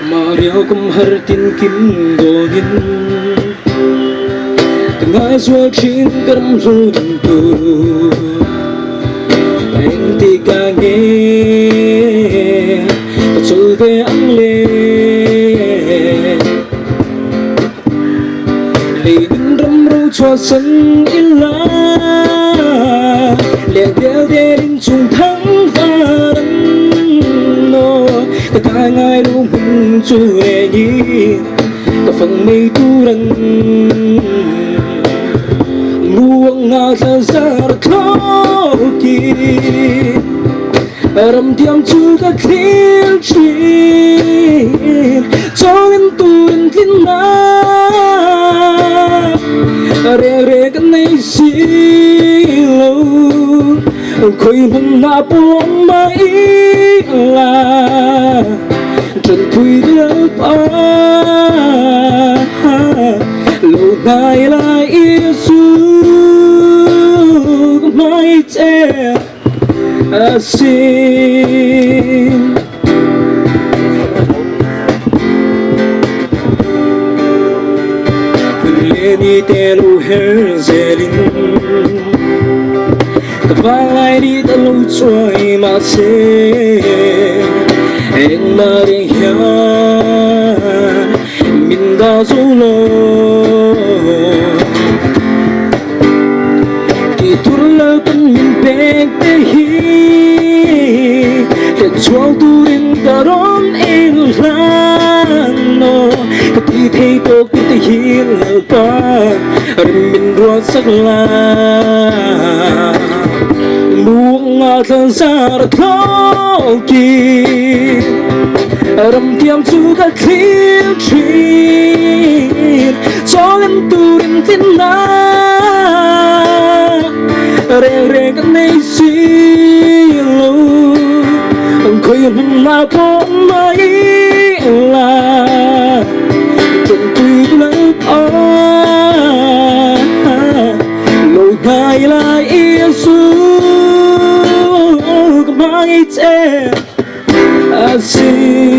Mario kum hartin kim gonin tengah sual chin karam rudin tu anh tiga nghe betul ke angle leidin ram ru cho sân illa lẻ đeo đen chung thắng và ta ngay lúc mình chưa hề nhìn cả phần mây tu răng nguồn ngả ra khó kịp rầm tiêm chưa các thiên chuyện cho nên tu đến thiên na re re cái này xí lâu khơi mong na buông mai là trần thui đưa ba lâu nay là Giêsu mai che xin lên te lu her zelin vang lại đi ta lâu trôi mà xe anh mà đi hiểu mình đã dù lo thì thôi là con mình bé để hi để cho tu đến ta đón em lan nó thì thấy tôi cũng thấy hi là ba mình đua sắc la buông ngả ra khó kịp rầm tiêm chú các thiên chuyện cho nên tu đến thiên na re re cái này xí lâu khơi mong na có mai là trần tùy lỡ lâu ngày là Giêsu mai che xin